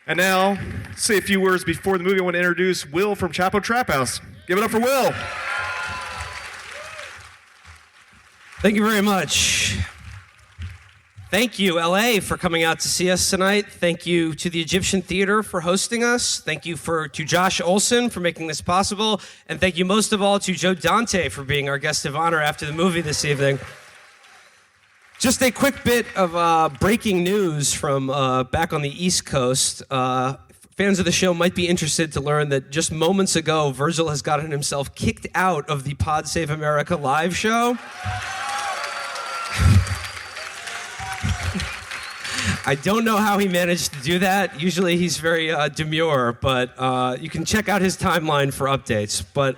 And now, say a few words before the movie. I want to introduce Will from Chapo Trap House. Give it up for Will. Thank you very much. Thank you, LA, for coming out to see us tonight. Thank you to the Egyptian Theater for hosting us. Thank you to Josh Olson for making this possible. And thank you most of all to Joe Dante for being our guest of honor after the movie this evening. Just a quick bit of breaking news from back on the East Coast. Fans of the show might be interested to learn that just moments ago, Virgil has gotten himself kicked out of the Pod Save America live show. I don't know how he managed to do that. Usually he's very demure, but you can check out his timeline for updates. But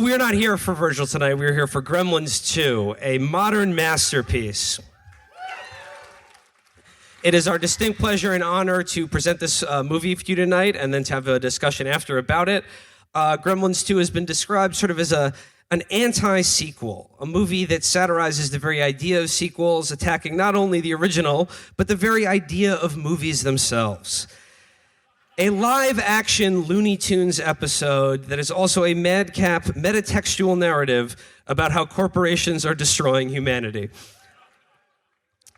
we're not here for Virgil tonight. We're here for Gremlins 2, a modern masterpiece. It is our distinct pleasure and honor to present this movie for you tonight and then to have a discussion after about it. Gremlins 2 has been described sort of as an anti-sequel, a movie that satirizes the very idea of sequels, attacking not only the original, but the very idea of movies themselves. A live-action Looney Tunes episode that is also a madcap metatextual narrative about how corporations are destroying humanity.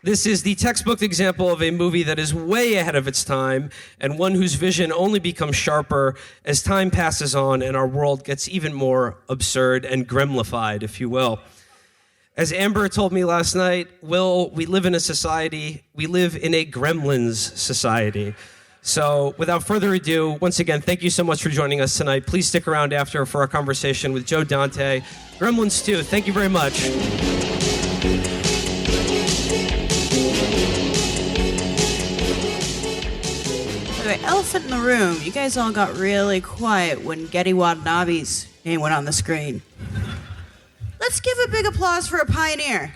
This is the textbook example of a movie that is way ahead of its time and one whose vision only becomes sharper as time passes on and our world gets even more absurd and gremlified, if you will. As Amber told me last night, Will, we live in a society, we live in a Gremlins society. So without further ado, once again, thank you so much for joining us tonight. Please stick around after for our conversation with Joe Dante. Gremlins 2, thank you very much. The elephant in the room. You guys all got really quiet when Getty Watanabe's name went on the screen. Let's give a big applause for a pioneer.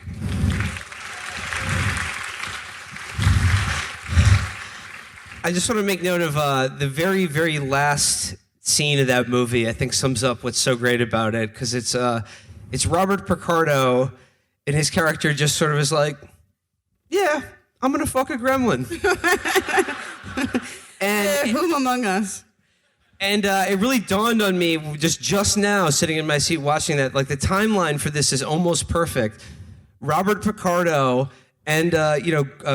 I just want to make note of the very, very last scene of that movie. I think sums up what's so great about it, because it's Robert Picardo, and his character just sort of is like, yeah, I'm going to fuck a gremlin. And whom among us? And it really dawned on me just now, sitting in my seat watching that, like the timeline for this is almost perfect. Robert Picardo and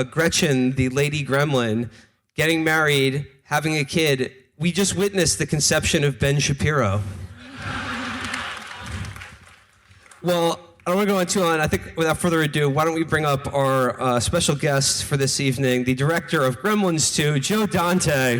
Gretchen, the lady gremlin, getting married, having a kid. We just witnessed the conception of Ben Shapiro. Well, I don't want to go on too long. I think without further ado, why don't we bring up our special guest for this evening, the director of Gremlins 2, Joe Dante.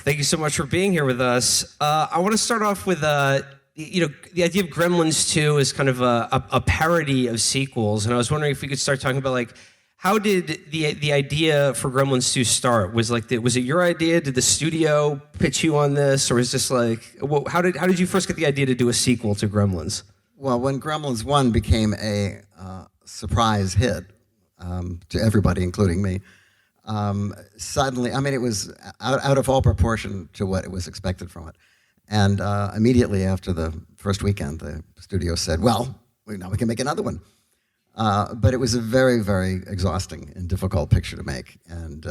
Thank you so much for being here with us. I want to start off with, the idea of Gremlins 2 is kind of a parody of sequels, and I was wondering if we could start talking about, like, how did the idea for Gremlins 2 start? Was it your idea? Did the studio pitch you on this, or is this like, how did you first get the idea to do a sequel to Gremlins? Well, when Gremlins 1 became a surprise hit to everybody, including me, suddenly, I mean, it was out of all proportion to what it was expected from it. And immediately after the first weekend, the studio said, well, now we can make another one. But it was a very, very exhausting and difficult picture to make, and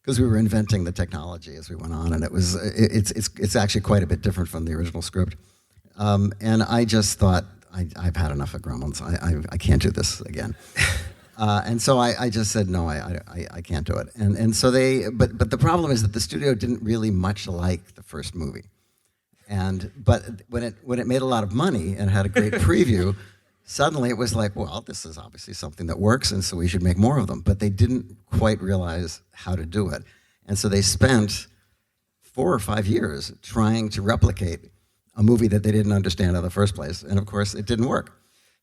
because we were inventing the technology as we went on, and it's actually quite a bit different from the original script. And I just thought, I've had enough of Gremlins. I can't do this again. And so I just said, no, I can't do it. And so but the problem is that the studio didn't really much like the first movie. But when it made a lot of money and had a great preview, suddenly it was like, well, this is obviously something that works, and so we should make more of them. But they didn't quite realize how to do it. And so they spent 4 or 5 years trying to replicate a movie that they didn't understand in the first place. And of course, it didn't work.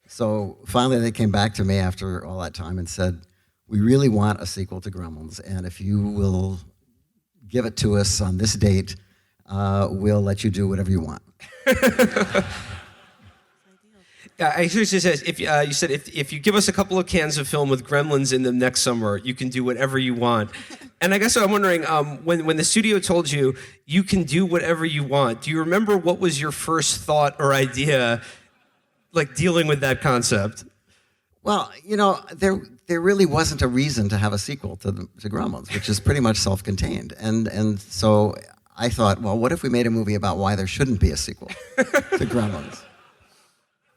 So finally they came back to me after all that time and said, we really want a sequel to Gremlins, and if you will give it to us on this date, we'll let you do whatever you want. Yeah, I seriously says if you said if you give us a couple of cans of film with Gremlins in them next summer, you can do whatever you want. And I guess I'm wondering when the studio told you you can do whatever you want, do you remember what was your first thought or idea, like dealing with that concept? Well, there really wasn't a reason to have a sequel to Gremlins, which is pretty much self-contained, and so I thought, well, what if we made a movie about why there shouldn't be a sequel to Gremlins?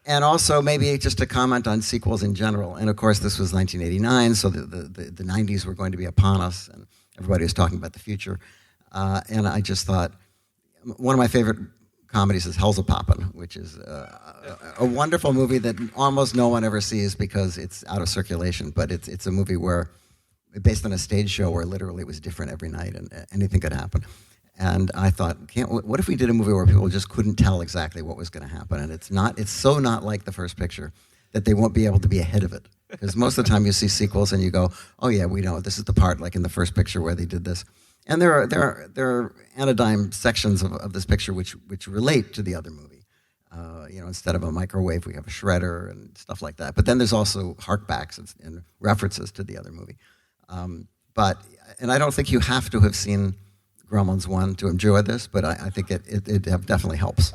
And also maybe just to comment on sequels in general. And of course, this was 1989, so the 90s were going to be upon us, and everybody was talking about the future. And I just thought, one of my favorite comedies is Hell's a Poppin', which is a wonderful movie that almost no one ever sees because it's out of circulation. But it's a movie based on a stage show where literally it was different every night and anything could happen. And I thought, what if we did a movie where people just couldn't tell exactly what was going to happen? And it's so not like the first picture that they won't be able to be ahead of it. Because most of the time you see sequels and you go, oh yeah, we know this is the part like in the first picture where they did this. And there are anodyne sections of this picture which relate to the other movie. Instead of a microwave, we have a shredder and stuff like that. But then there's also harkbacks and references to the other movie. And I don't think you have to have seen Gremlins 1 to enjoy this, but I think it definitely helps.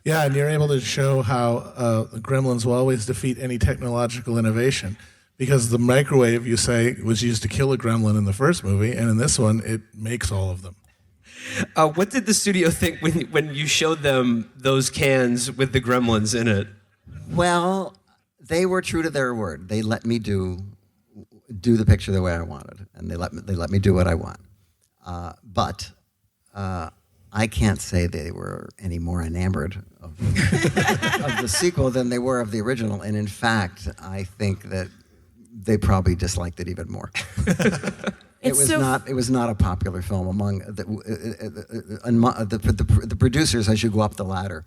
Yeah, and you're able to show how Gremlins will always defeat any technological innovation, because the microwave, you say, was used to kill a gremlin in the first movie, and in this one, it makes all of them. What did the studio think when you showed them those cans with the Gremlins in it? Well, they were true to their word. They let me do the picture the way I wanted, and they let me do what I want. But I can't say they were any more enamored of the sequel than they were of the original. And in fact, I think that they probably disliked it even more. It was not a popular film among the producers. As you go up the ladder,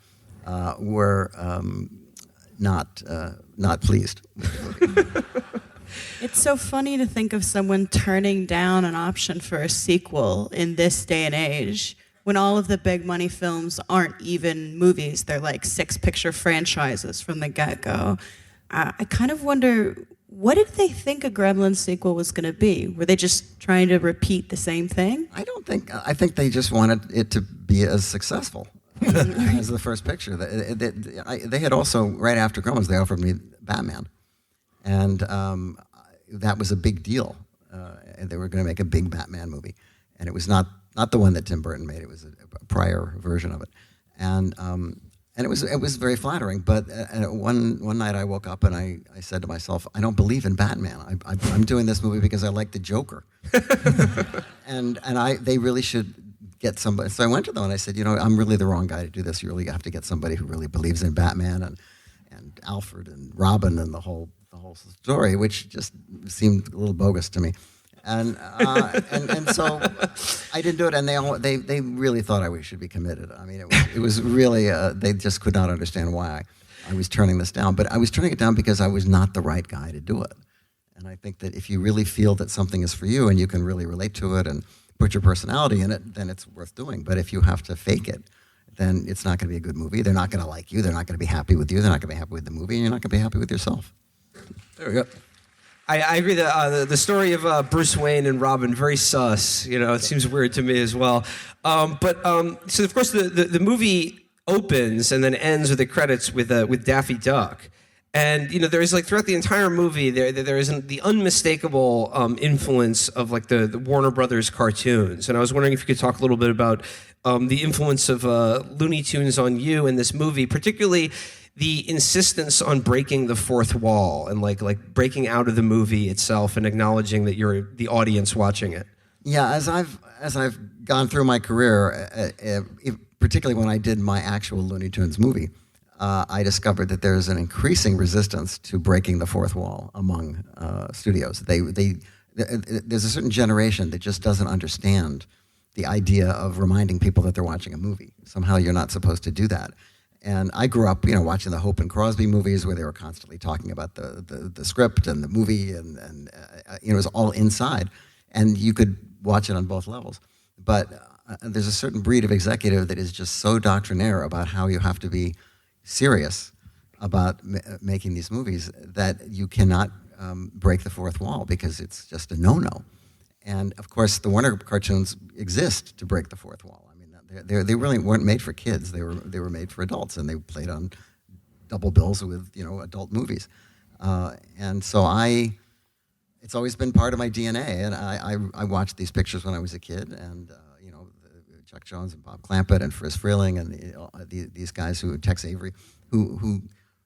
were not pleased with the movie. It's so funny to think of someone turning down an option for a sequel in this day and age, when all of the big money films aren't even movies. They're like 6-picture franchises from the get-go. I kind of wonder, what did they think a Gremlins sequel was going to be? Were they just trying to repeat the same thing? I think they just wanted it to be as successful as the first picture. They had also, right after Gremlins, they offered me Batman. And that was a big deal. They were going to make a big Batman movie. And it was not the one that Tim Burton made. It was a prior version of it. And it was very flattering. But one night I woke up and I said to myself, I don't believe in Batman. I'm doing this movie because I like the Joker. and they really should get somebody. So I went to them and I said, I'm really the wrong guy to do this. You really have to get somebody who really believes in Batman and Alfred and Robin and the whole story, which just seemed a little bogus to me. And so I didn't do it, and they really thought I should be committed. I mean, it was really they just could not understand why I was turning this down. But I was turning it down because I was not the right guy to do it. And I think that if you really feel that something is for you and you can really relate to it and put your personality in it, then it's worth doing. But if you have to fake it, then it's not going to be a good movie. They're not going to like you. They're not going to be happy with you. They're not going to be happy with the movie, and you're not going to be happy with yourself. There we go. I agree that the story of Bruce Wayne and Robin, very sus. It seems weird to me as well. So of course the movie opens and then ends with the credits with Daffy Duck, and there's like throughout the entire movie there is the unmistakable influence of like the Warner Brothers cartoons. And I was wondering if you could talk a little bit about the influence of Looney Tunes on you in this movie, particularly the insistence on breaking the fourth wall and like breaking out of the movie itself and acknowledging that you're the audience watching it. Yeah, as I've gone through my career, particularly when I did my actual Looney Tunes movie, I discovered that there's an increasing resistance to breaking the fourth wall among studios. There's a certain generation that just doesn't understand the idea of reminding people that they're watching a movie. Somehow you're not supposed to do that. And I grew up, watching the Hope and Crosby movies where they were constantly talking about the script and the movie, and it was all inside, and you could watch it on both levels. But there's a certain breed of executive that is just so doctrinaire about how you have to be serious about making these movies that you cannot break the fourth wall because it's just a no-no. And of course, the Warner cartoons exist to break the fourth wall. I mean, they really weren't made for kids. They were made for adults, and they played on double bills with adult movies. And so it's always been part of my DNA. And I watched these pictures when I was a kid, and Chuck Jones and Bob Clampett and Friz Freleng and these guys Tex Avery, who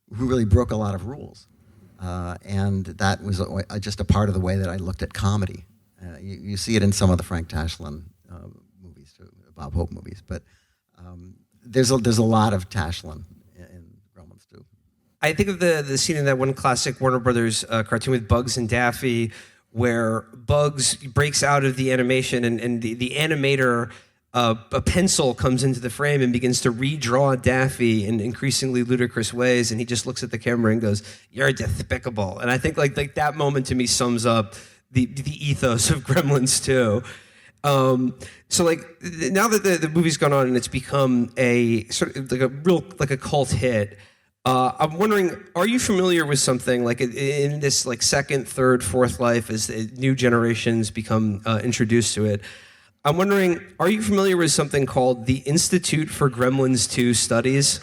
really broke a lot of rules. And that was just a part of the way that I looked at comedy. You see it in some of the Frank Tashlin movies, too, Bob Hope movies. But there's a lot of Tashlin in Gremlins, too. I think of the scene in that one classic Warner Brothers cartoon with Bugs and Daffy, where Bugs breaks out of the animation and the animator, a pencil comes into the frame and begins to redraw Daffy in increasingly ludicrous ways, and he just looks at the camera and goes, "You're despicable." And I think like that moment to me sums up the ethos of Gremlins too. So like now that the movie's gone on and it's become a sort of like a cult hit, I'm wondering, are you familiar with something like in this like second, third, fourth life as new generations become introduced to it? I'm wondering, are you familiar with something called the Institute for Gremlins 2 Studies?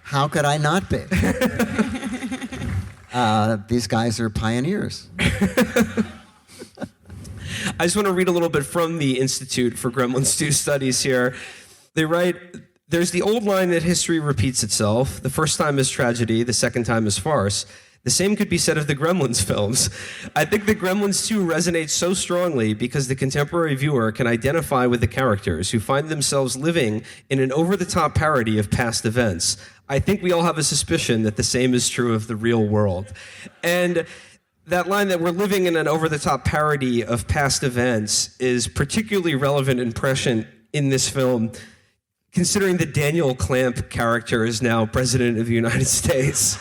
How could I not be? These guys are pioneers. I just want to read a little bit from the Institute for Gremlins 2 Studies here. They write, "There's the old line that history repeats itself. The first time is tragedy, the second time is farce. The same could be said of the Gremlins films. I think that Gremlins 2 resonates so strongly because the contemporary viewer can identify with the characters who find themselves living in an over-the-top parody of past events. I think we all have a suspicion that the same is true of the real world." And that line that we're living in an over-the-top parody of past events is particularly relevant and prescient in this film, considering that Daniel Clamp character is now President of the United States.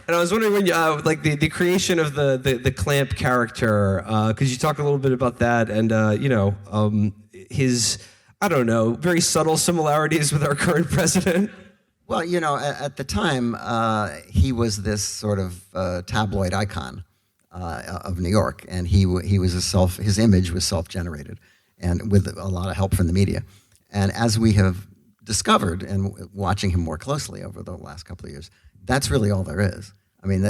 And I was wondering when like the creation of the Clamp character, could you talk a little bit about that and his, I don't know, very subtle similarities with our current president? Well, at the time, he was this sort of tabloid icon of New York, and he was his image was self-generated, and with a lot of help from the media. And as we have discovered, and watching him more closely over the last couple of years, that's really all there is. I mean,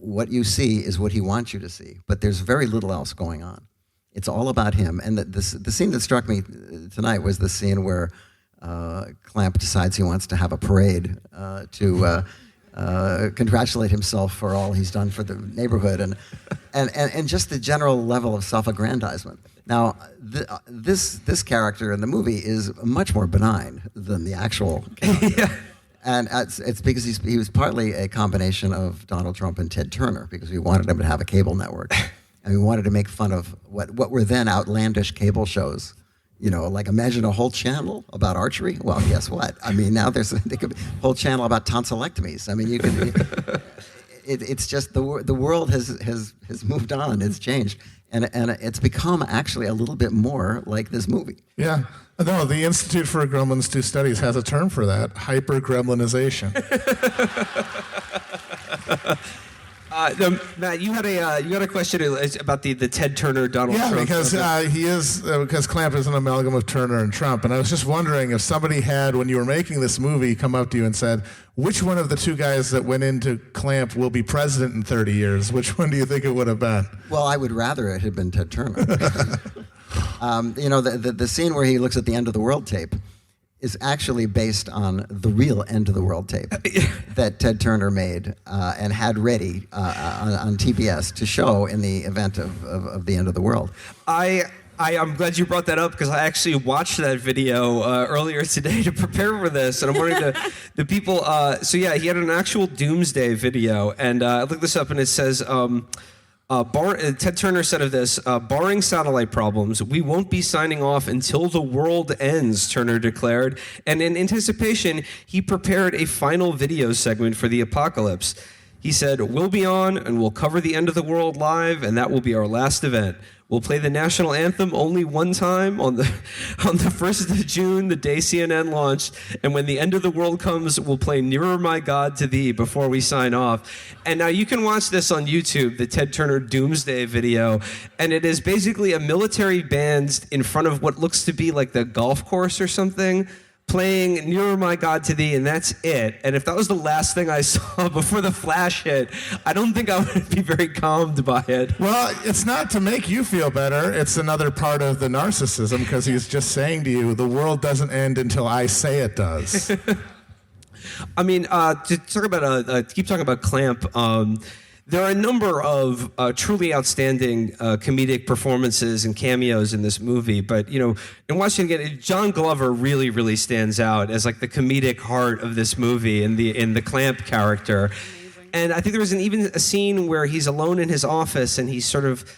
what you see is what he wants you to see, but there's very little else going on. It's all about him. And the scene that struck me tonight was the scene where Clamp decides he wants to have a parade to congratulate himself for all he's done for the neighborhood, and just the general level of self-aggrandizement. Now, this character in the movie is much more benign than the actual character. Yeah. And it's because he was partly a combination of Donald Trump and Ted Turner, because we wanted him to have a cable network. And we wanted to make fun of what were then outlandish cable shows. Like imagine a whole channel about archery. Well, guess what? I mean, now there's a whole channel about tonsillectomies. I mean, it's just the world has moved on. It's changed. And it's become actually a little bit more like this movie. Yeah. No, the Institute for Gremlins 2 Studies has a term for that: hyper-gremlinization. Matt, you had a question about the Ted Turner Donald Trump. Yeah, because Clamp is an amalgam of Turner and Trump, and I was just wondering if somebody had, when you were making this movie, come up to you and said, which one of the two guys that went into Clamp will be president in 30 years? Which one do you think it would have been? Well, I would rather it had been Ted Turner. The scene where he looks at the End of the World tape is actually based on the real End of the World tape that Ted Turner made and had ready on TBS to show in the event of the End of the World. I'm glad you brought that up, because I actually watched that video earlier today to prepare for this, and I'm wondering the people. So yeah, he had an actual doomsday video, and I looked this up, and it says. Ted Turner said of this, barring satellite problems, we won't be signing off until the world ends, Turner declared. And in anticipation, he prepared a final video segment for the apocalypse. He said, "We'll be on and we'll cover the end of the world live, and that will be our last event. We'll play the national anthem only one time on the 1st of June, the day CNN launched. And when the end of the world comes, we'll play Nearer My God to Thee before we sign off. And now you can watch this on YouTube, the Ted Turner Doomsday video. And it is basically a military band in front of what looks to be like the golf course or something, playing Nearer My God to Thee, and that's it. And if that was the last thing I saw before the flash hit, I don't think I would be very calmed by it. Well, it's not to make you feel better. It's another part of the narcissism, because he's just saying to you, the world doesn't end until I say it does. I mean, to talk about keep talking about Clamp. There are a number of truly outstanding comedic performances and cameos in this movie, but in watching it again, John Glover really, really stands out as like the comedic heart of this movie in the Clamp character. Amazing. And I think there was even a scene where he's alone in his office and he's sort of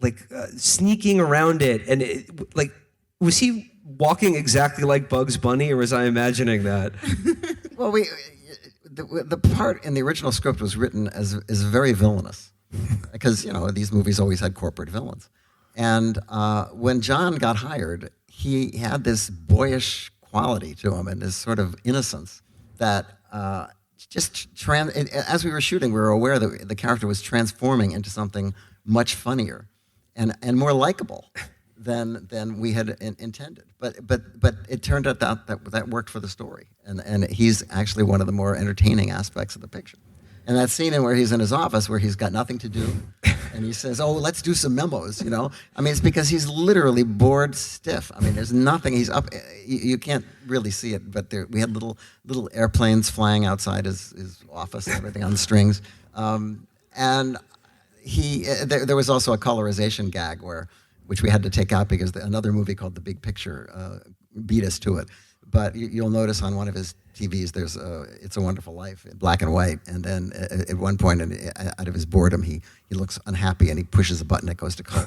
like sneaking around it, and was he walking exactly like Bugs Bunny, or was I imagining that? Well, the part in the original script was written as very villainous, because these movies always had corporate villains. And when John got hired, he had this boyish quality to him and this sort of innocence that as we were shooting, we were aware that the character was transforming into something much funnier and more likable than we had intended. But it turned out that worked for the story. And he's actually one of the more entertaining aspects of the picture. And that scene where he's in his office where he's got nothing to do and he says, "Oh, let's do some memos," I mean, it's because he's literally bored stiff. I mean, there's nothing. He's up. You can't really see it, but we had little airplanes flying outside his office and everything on strings. And there was also a colorization gag which we had to take out because another movie called The Big Picture beat us to it. But you'll notice on one of his TVs, there's It's a Wonderful Life in black and white. And then at one point, out of his boredom, he looks unhappy and he pushes a button that goes to color.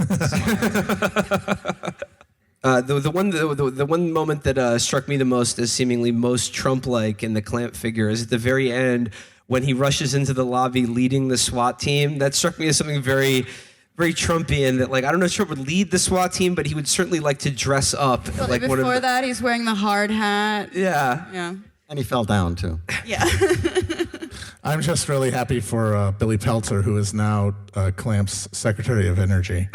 The one moment that struck me the most as seemingly most Trump-like in the Clamp figure is at the very end when he rushes into the lobby leading the SWAT team. That struck me as something very, very Trumpian. That I don't know if Trump would lead the SWAT team, but he would certainly like to dress up. Well, before that, he's wearing the hard hat. Yeah. And he fell down too. Yeah. I'm just really happy for Billy Peltzer, who is now Clamp's Secretary of Energy.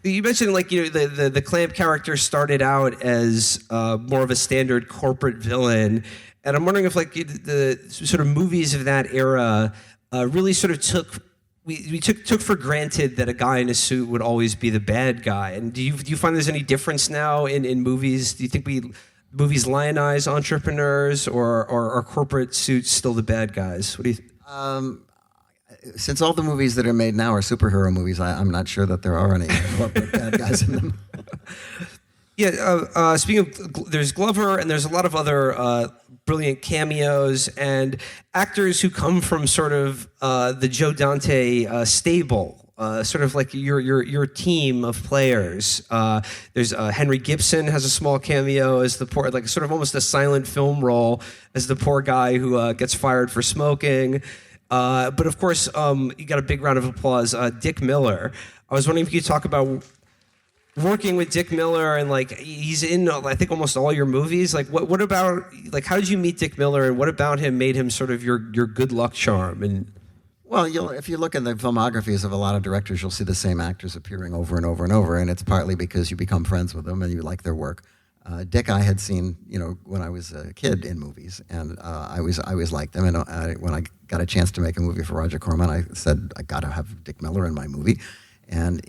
You mentioned the Clamp character started out as more of a standard corporate villain, and I'm wondering if the sort of movies of that era really sort of took for granted that a guy in a suit would always be the bad guy. And do you find there's any difference now in movies? Do you think movies lionize entrepreneurs, or are corporate suits still the bad guys? What do you think? Since all the movies that are made now are superhero movies, I'm not sure that there are any corporate bad guys in them. Yeah, speaking of, there's Glover, and there's a lot of other brilliant cameos and actors who come from sort of the Joe Dante stable, sort of like your team of players. There's Henry Gibson has a small cameo as the poor, sort of almost a silent film role as the poor guy who gets fired for smoking. But of course, you got a big round of applause. Dick Miller. I was wondering if you could talk about working with Dick Miller, and he's in I think almost all your movies. What about how did you meet Dick Miller, and what about him made him sort of your good luck charm? And well, if you look in the filmographies of a lot of directors, you'll see the same actors appearing over and over and over, and it's partly because you become friends with them and you like their work. Dick I had seen, when I was a kid in movies, and I always liked them. And when I got a chance to make a movie for Roger Corman, I said I got to have Dick Miller in my movie, and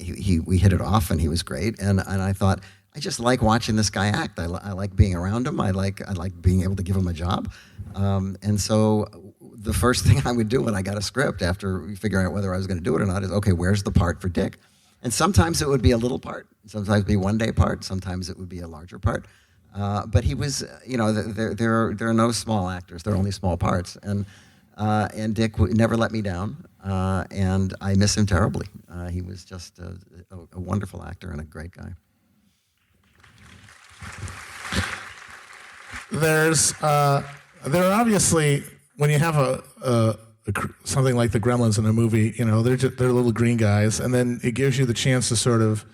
we hit it off, and he was great. And I thought, I just like watching this guy act. I like being around him. I like being able to give him a job. And so the first thing I would do when I got a script after figuring out whether I was going to do it or not is, okay, where's the part for Dick? And sometimes it would be a little part, sometimes it'd be one day part, sometimes it would be a larger part. But he was, there are no small actors; they're only small parts. And Dick never let me down, and I miss him terribly. He was just a wonderful actor and a great guy. There are obviously, when you have something like the Gremlins in a movie, they're little green guys, and then it gives you the chance to sort of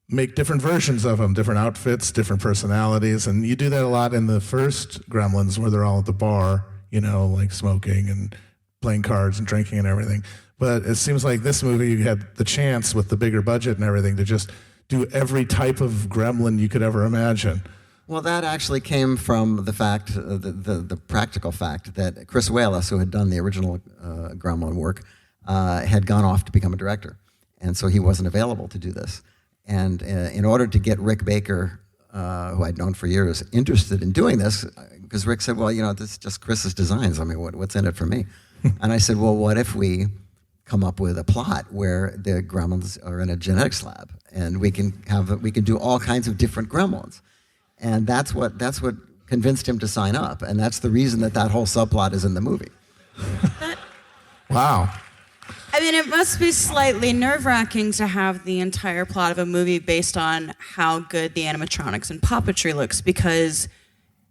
make different versions of them, different outfits, different personalities, and you do that a lot in the first Gremlins where they're all at the bar, like smoking and playing cards and drinking and everything. But it seems like this movie, you had the chance with the bigger budget and everything to just do every type of gremlin you could ever imagine. Well, that actually came from the fact, the practical fact that Chris Walas, who had done the original Gremlin work, had gone off to become a director. And so he wasn't available to do this. And in order to get Rick Baker, who I'd known for years, interested in doing this, because Rick said, well, this is just Chris's designs. I mean, what's in it for me? And I said, well, what if we come up with a plot where the gremlins are in a genetics lab, and we can do all kinds of different gremlins, and that's what convinced him to sign up, and that's the reason that whole subplot is in the movie. Wow. I mean, it must be slightly nerve-wracking to have the entire plot of a movie based on how good the animatronics and puppetry looks, because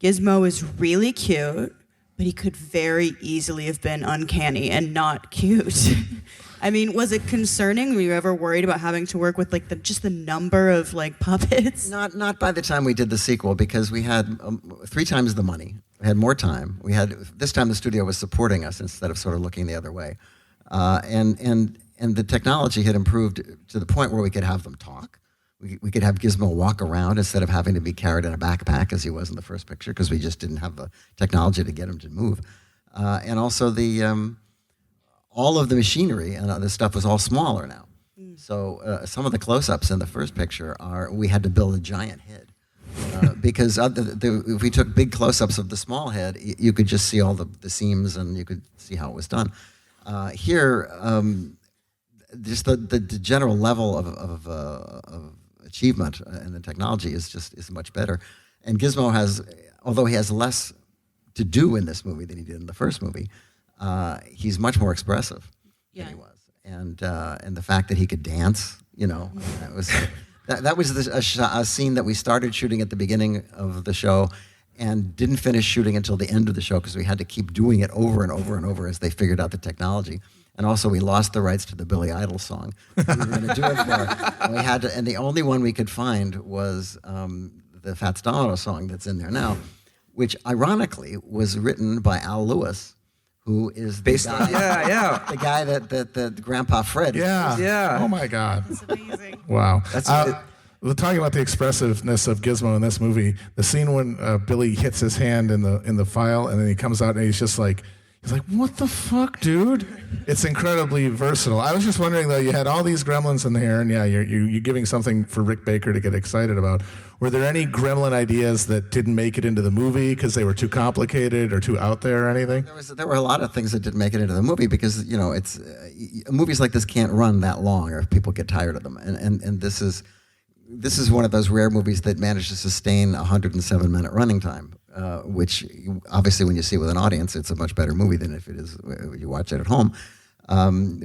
Gizmo is really cute, but he could very easily have been uncanny and not cute. I mean, was it concerning? Were you ever worried about having to work with just the number of puppets? Not by the time we did the sequel, because we had 3 times the money. We had more time. This time the studio was supporting us instead of sort of looking the other way, and the technology had improved to the point where we could have them talk. We could have Gizmo walk around instead of having to be carried in a backpack as he was in the first picture, because we just didn't have the technology to get him to move. And also all of the machinery and other stuff was all smaller now. So some of the close-ups in the first picture we had to build a giant head. Because if we took big close-ups of the small head, you could just see all the seams and you could see how it was done. Here, just the general level of achievement and the technology is much better. And Gizmo although he has less to do in this movie than he did in the first movie, he's much more expressive than he was. And the fact that he could dance, that was a scene that we started shooting at the beginning of the show and didn't finish shooting until the end of the show, because we had to keep doing it over and over and over as they figured out the technology. And also, we lost the rights to the Billy Idol song we were going to do it for. And the only one we could find was the Fats Domino song that's in there now, which ironically was written by Al Lewis, who is the guy that Grandpa Fred. Yeah. Oh my God. That's amazing. Wow. Talking about the expressive of Gizmo in this movie, the scene when Billy hits his hand in the file, and then he comes out and he's like, what the fuck, dude? It's incredibly versatile. I was just wondering, though, you had all these gremlins in here, and you're giving something for Rick Baker to get excited about. Were there any gremlin ideas that didn't make it into the movie because they were too complicated or too out there or anything? There were a lot of things that didn't make it into the movie because, it's movies like this can't run that long or people get tired of them. And this is one of those rare movies that managed to sustain a 107-minute running time. Which obviously when you see it with an audience, it's a much better movie than if it is when you watch it at home,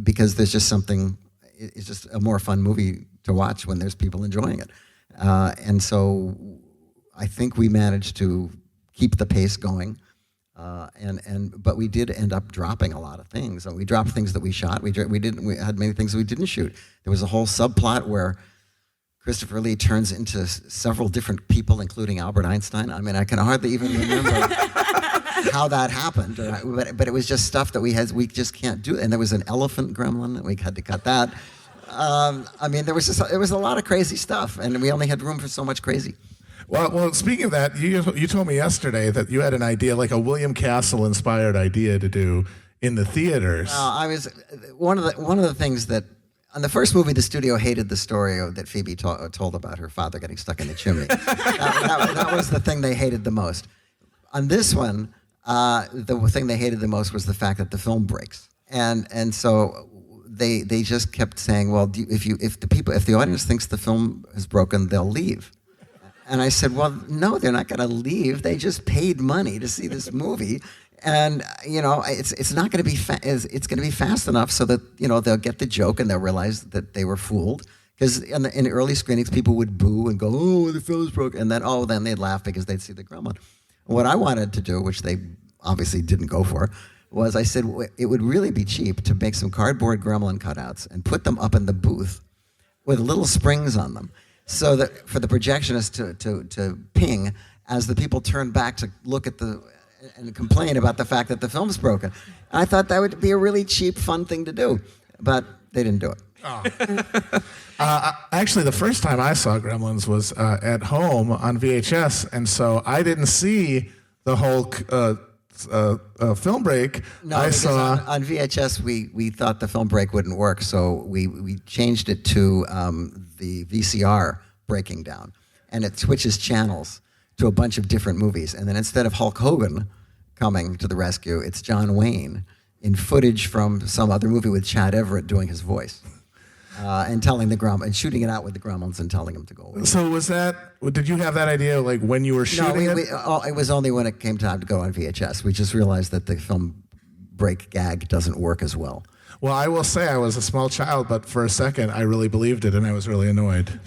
because there's just it's just a more fun movie to watch when there's people enjoying it. And so I think we managed to keep the pace going, but we did end up dropping a lot of things. We dropped things that we shot. We had many things we didn't shoot. There was a whole subplot where Christopher Lee turns into several different people, including Albert Einstein. I mean, I can hardly even remember how that happened. But it was just stuff that we just can't do. And there was an elephant gremlin, and we had to cut that. I mean, there was a lot of crazy stuff, and we only had room for so much crazy. Well, speaking of that, you told me yesterday that you had an idea, like a William Castle-inspired idea to do in the theaters. I was one of the things that. On the first movie, the studio hated the story that Phoebe told about her father getting stuck in the chimney. that was the thing they hated the most. On this one, the thing they hated the most was the fact that the film breaks, and so they just kept saying, well, if the audience thinks the film is broken, they'll leave. And I said, well, no, they're not going to leave. They just paid money to see this movie. And it's not going to be it's going to be fast enough so that they'll get the joke and they'll realize that they were fooled. Because in early screenings, people would boo and go, "Oh, the film's broke," and then they'd laugh because they'd see the gremlin. What I wanted to do, which they obviously didn't go for, was I said it would really be cheap to make some cardboard gremlin cutouts and put them up in the booth with little springs on them, so that for the projectionist to ping as the people turn back to look at and complain about the fact that the film's broken. I thought that would be a really cheap, fun thing to do, but they didn't do it. Oh. Actually, the first time I saw Gremlins was at home on VHS, and so I didn't see the whole film break. No, I because saw on VHS we thought the film break wouldn't work, so we changed it to the VCR breaking down, and it switches channels to a bunch of different movies. And then instead of Hulk Hogan coming to the rescue, it's John Wayne in footage from some other movie with Chad Everett doing his voice. And telling the Gremlins, and shooting it out with the Gremlins and telling them to go away. So did you have that idea like when you were shooting it? It was only when it came time to go on VHS. We just realized that the film break gag doesn't work as well. Well, I will say I was a small child, but for a second I really believed it, and I was really annoyed.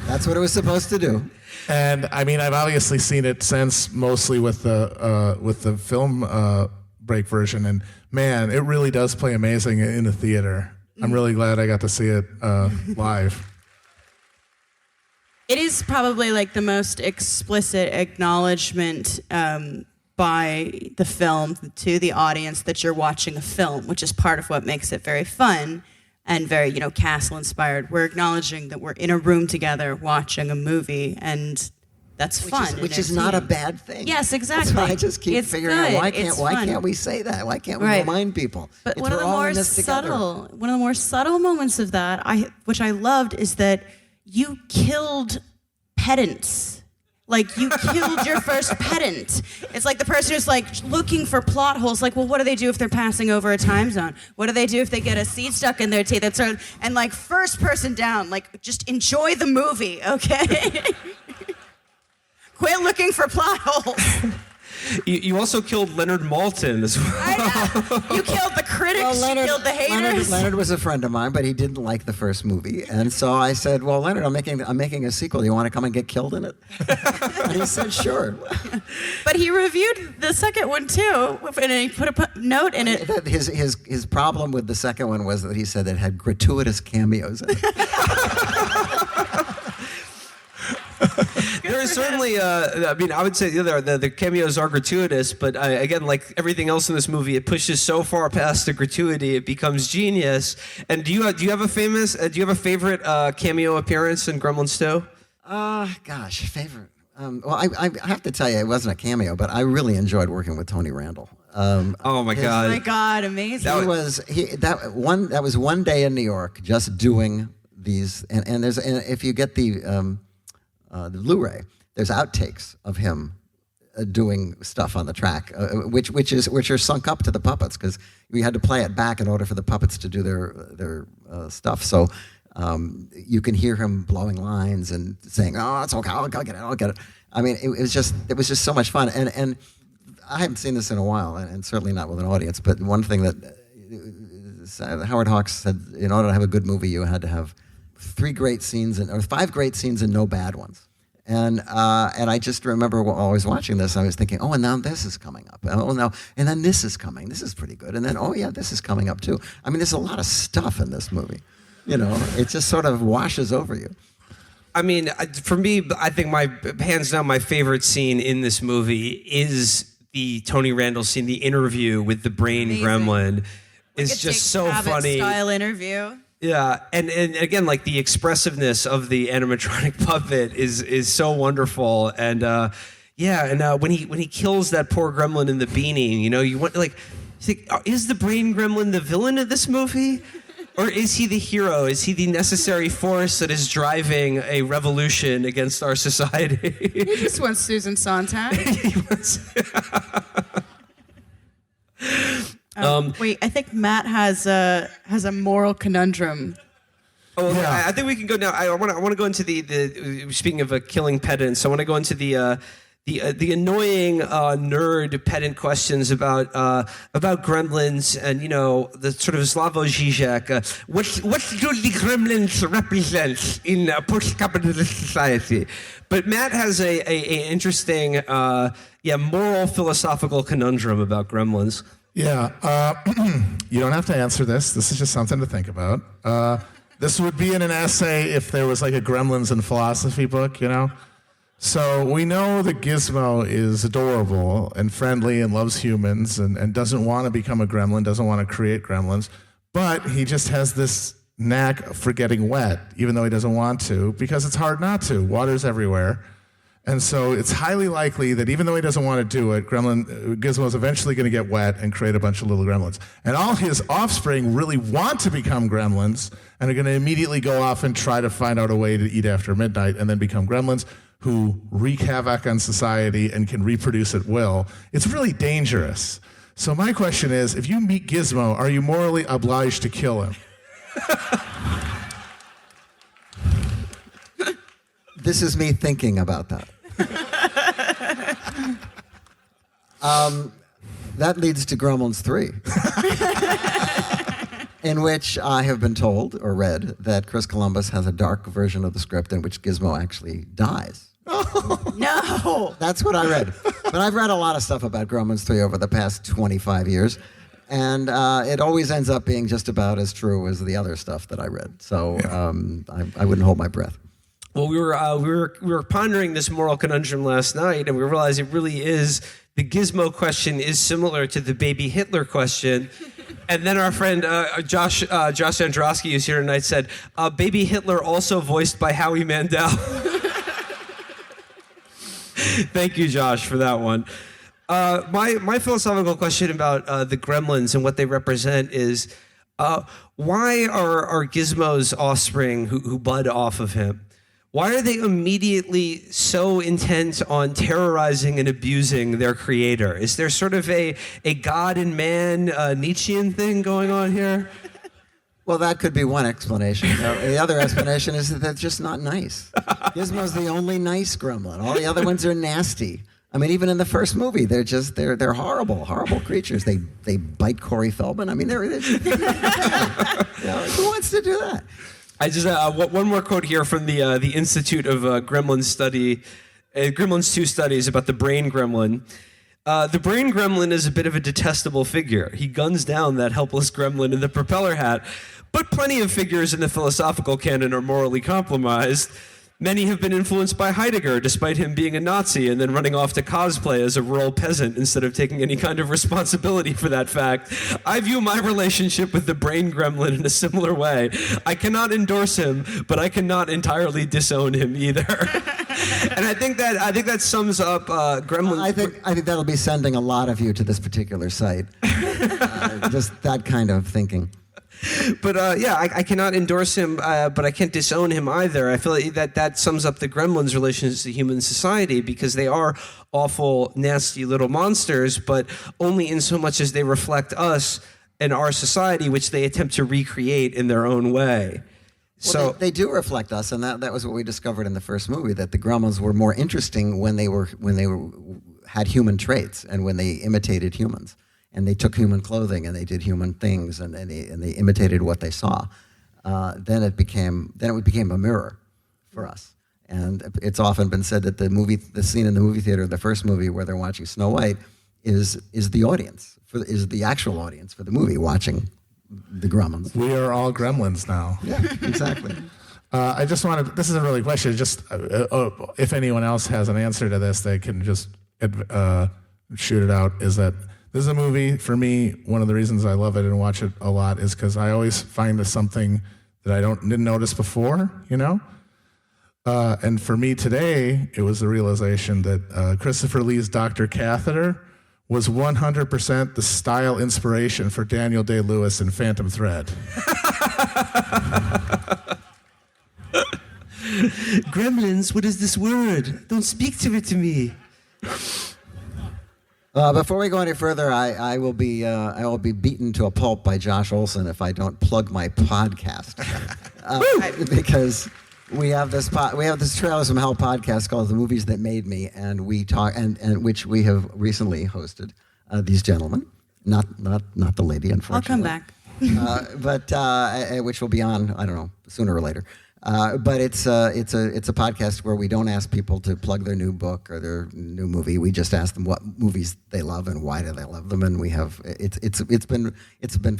That's what it was supposed to do. And I mean, I've obviously seen it since, mostly with the film break version, and man, it really does play amazing in a theater. I'm really glad I got to see it live. It is probably like the most explicit acknowledgement by the film to the audience that you're watching a film, which is part of what makes it very fun and very, castle inspired. We're acknowledging that we're in a room together watching a movie, and that's fun. Which is not a bad thing. Yes, exactly. That's why I just keep figuring out why can't we say that? Why can't we remind people? But one of the more subtle moments of that, which I loved, is that you killed pedants. Like, you killed your first pedant. It's like the person who's like looking for plot holes. Like, well, what do they do if they're passing over a time zone? What do they do if they get a seed stuck in their teeth? And like, first person down, like, just enjoy the movie, okay? Quit looking for plot holes. You also killed Leonard Maltin as well. I know. You killed the critics, you killed the haters. Leonard was a friend of mine, but he didn't like the first movie. And so I said, well, Leonard, I'm making a sequel. You want to come and get killed in it? And he said, sure. But he reviewed the second one, too. And he put a note in it. His problem with the second one was that he said it had gratuitous cameos in it. There is certainly, I would say the cameos are gratuitous, but again, like everything else in this movie, it pushes so far past the gratuity, it becomes genius. And do you have a favorite cameo appearance in Gremlins 2? Favorite. Well, I have to tell you, it wasn't a cameo, but I really enjoyed working with Tony Randall. Oh my God! Oh my God, amazing! That was one day in New York, just doing these, and if you get the Blu-ray, there's outtakes of him doing stuff on the track, which are sunk up to the puppets because we had to play it back in order for the puppets to do their stuff. So you can hear him blowing lines and saying, "Oh, it's okay, I'll get it." I mean, it was just so much fun, and I haven't seen this in a while, and certainly not with an audience. But one thing that Howard Hawks said, in order to have a good movie, you had to have 5 great scenes and no bad ones. And I just remember always watching this. I was thinking, oh, and now this is coming up. Oh, no, and then this is coming. This is pretty good. And then, oh yeah, this is coming up too. I mean, there's a lot of stuff in this movie. It just sort of washes over you. I mean, for me, I think hands down my favorite scene in this movie is the Tony Randall scene, the interview with the brain gremlin. It's just so funny. Style interview. Yeah, and again, like the expressiveness of the animatronic puppet is so wonderful, and when he kills that poor gremlin in the beanie, you want is the brain gremlin the villain of this movie, or is he the hero? Is he the necessary force that is driving a revolution against our society? He just wants Susan Sontag. Wait, I think Matt has a moral conundrum. Oh, yeah. I think we can go now. I want to go into the speaking of killing pedants. I want to go into the annoying nerd pedant questions about Gremlins and the sort of Slavoj Žižek. What do the Gremlins represent in a post-capitalist society? But Matt has a interesting moral philosophical conundrum about Gremlins. Yeah, you don't have to answer this. This is just something to think about. This would be in an essay if there was like a Gremlins and philosophy book, you know? So we know that Gizmo is adorable and friendly and loves humans and doesn't want to become a gremlin, doesn't want to create gremlins, but he just has this knack for getting wet, even though he doesn't want to, because it's hard not to. Water's everywhere. And so it's highly likely that even though he doesn't want to do it, Gizmo is eventually going to get wet and create a bunch of little gremlins. And all his offspring really want to become gremlins and are going to immediately go off and try to find out a way to eat after midnight and then become gremlins who wreak havoc on society and can reproduce at will. It's really dangerous. So my question is, if you meet Gizmo, are you morally obliged to kill him? This is me thinking about that. That leads to Gremlins 3, in which I have been told or read that Chris Columbus has a dark version of the script in which Gizmo actually dies. No. That's what I read. But I've read a lot of stuff about Gremlins 3 over the past 25 years, and it always ends up being just about as true as the other stuff that I read. So I wouldn't hold my breath. Well, we were pondering this moral conundrum last night, and we realized it really is, the Gizmo question is similar to the baby Hitler question. And then our friend Josh Androsky, who's here tonight, said, baby Hitler also voiced by Howie Mandel. Thank you, Josh, for that one. My philosophical question about the Gremlins and what they represent is, why are Gizmo's offspring who bud off of him, why are they immediately so intent on terrorizing and abusing their creator? Is there sort of a God and man Nietzschean thing going on here? Well, that could be one explanation. The other explanation is that they're just not nice. Gizmo's the only nice gremlin. All the other ones are nasty. I mean, even in the first movie, they're horrible creatures. They bite Corey Feldman. I mean, who wants to do that? I just one more quote here from the Institute of Gremlins study, Gremlins 2 studies about the brain gremlin. The brain gremlin is a bit of a detestable figure. He guns down that helpless gremlin in the propeller hat, but plenty of figures in the philosophical canon are morally compromised. Many have been influenced by Heidegger, despite him being a Nazi and then running off to cosplay as a rural peasant instead of taking any kind of responsibility for that fact. I view my relationship with the brain gremlin in a similar way. I cannot endorse him, but I cannot entirely disown him either. And I think that sums up Gremlins. I think that'll be sending a lot of you to this particular site. Just that kind of thinking. But I cannot endorse him, but I can't disown him either. I feel like that sums up the Gremlins' relations to human society, because they are awful, nasty little monsters, but only in so much as they reflect us and our society, which they attempt to recreate in their own way. Well, they do reflect us, and that was what we discovered in the first movie, that the Gremlins were more interesting when they had human traits and when they imitated humans. And they took human clothing and they did human things and they imitated what they saw. Then it became a mirror for us. And it's often been said that the scene in the movie theater, the first movie where they're watching Snow White, is the audience, is the actual audience for the movie watching the Gremlins. We are all Gremlins now. Yeah, exactly. I just wanted, this isn't really a question, just if anyone else has an answer to this, they can just shoot it out, is that this is a movie, for me, one of the reasons I love it and watch it a lot is because I always find there's something that I didn't notice before, you know? And for me today, it was the realization that Christopher Lee's Dr. Catheter was 100% the style inspiration for Daniel Day-Lewis in Phantom Thread. Gremlins, what is this word? Don't speak to it to me. Before we go any further, I will be beaten to a pulp by Josh Olson if I don't plug my podcast, because we have this Trailers from Hell podcast called The Movies That Made Me, and we talk and which we have recently hosted. These gentlemen, not the lady, unfortunately. I'll come back. But which will be on, I don't know, sooner or later. But it's a podcast where we don't ask people to plug their new book or their new movie. We just ask them what movies they love and why do they love them. And we have it's been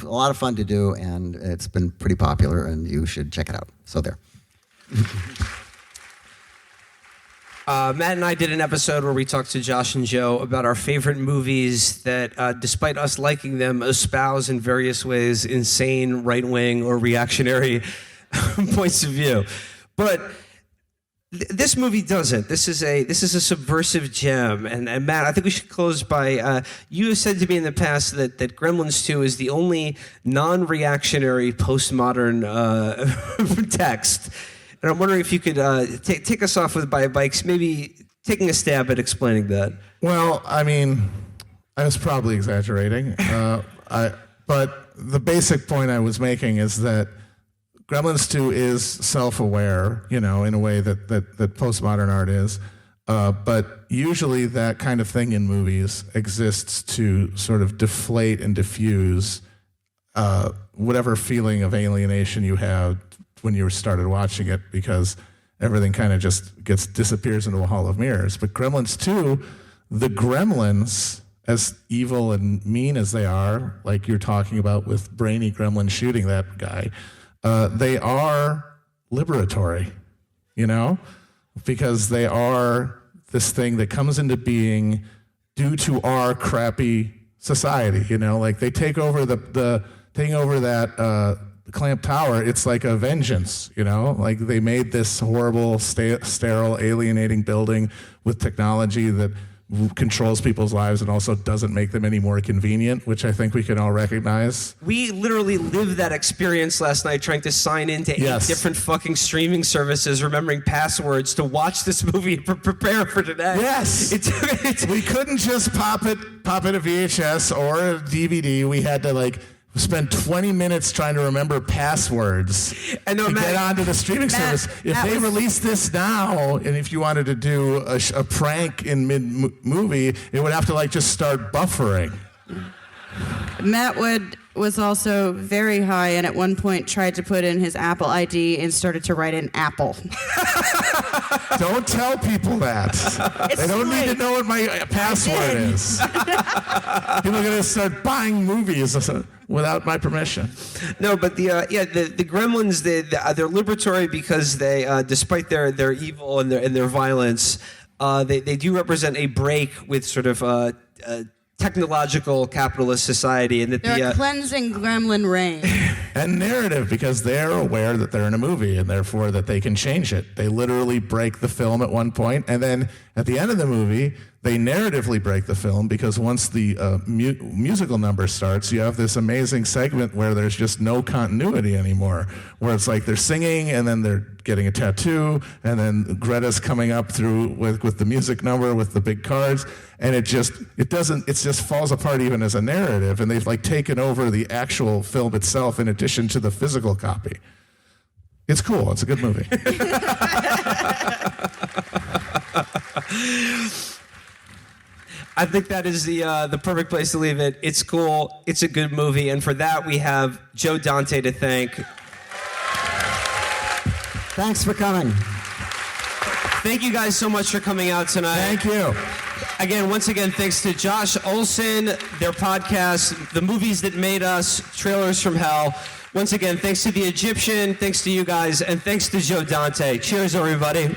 a lot of fun to do, and it's been pretty popular. And you should check it out. So there. Matt and I did an episode where we talked to Josh and Joe about our favorite movies that, despite us liking them, espouse in various ways insane, right-wing, or reactionary points of view. But this movie doesn't. This is a subversive gem. And Matt, I think we should close by you have said to me in the past that Gremlins 2 is the only non-reactionary postmodern text. And I'm wondering if you could take us off with by maybe taking a stab at explaining that. Well, I mean, I was probably exaggerating. But the basic point I was making is that Gremlins 2 is self-aware, in a way that postmodern art is. But usually that kind of thing in movies exists to sort of deflate and diffuse whatever feeling of alienation you have when you started watching it, because everything kind of just disappears into a hall of mirrors. But Gremlins 2, the Gremlins, as evil and mean as they are, like you're talking about with brainy Gremlin shooting that guy, they are liberatory, because they are this thing that comes into being due to our crappy society, like they take over taking over that Clamp Tower. It's like a vengeance, like they made this horrible, sterile, alienating building with technology that controls people's lives and also doesn't make them any more convenient, which I think we can all recognize. We literally lived that experience last night trying to sign into 8 different fucking streaming services, remembering passwords to watch this movie and prepare for today. Yes. We couldn't just pop it a VHS or a DVD. We had to spend 20 minutes trying to remember passwords and get onto the streaming service. If they release this now, and if you wanted to do a prank in mid-movie, it would have to just start buffering. Matt Wood was also very high and at one point tried to put in his Apple ID and started to write in Apple. Don't tell people that. They don't need to know what my password is. People are going to start buying movies without my permission. No, but the Gremlins, they're liberatory because they, despite their evil and their violence, they do represent a break with sort of technological capitalist society, and that they're a cleansing gremlin reign. And narrative, because they're aware that they're in a movie and therefore that they can change it. They literally break the film at one point, and then at the end of the movie, they narratively break the film, because once the musical number starts, you have this amazing segment where there's just no continuity anymore, where it's like they're singing and then they're getting a tattoo, and then Greta's coming up through with the music number with the big cards, and it just falls apart even as a narrative, and they've taken over the actual film itself in addition to the physical copy. It's cool. It's a good movie. I think that is the perfect place to leave it. It's cool. It's a good movie. And for that, we have Joe Dante to thank. Thanks for coming. Thank you guys so much for coming out tonight. Thank you. Once again, thanks to Josh Olson, their podcast, The Movies That Made Us, Trailers from Hell. Once again, thanks to The Egyptian, thanks to you guys, and thanks to Joe Dante. Cheers, everybody.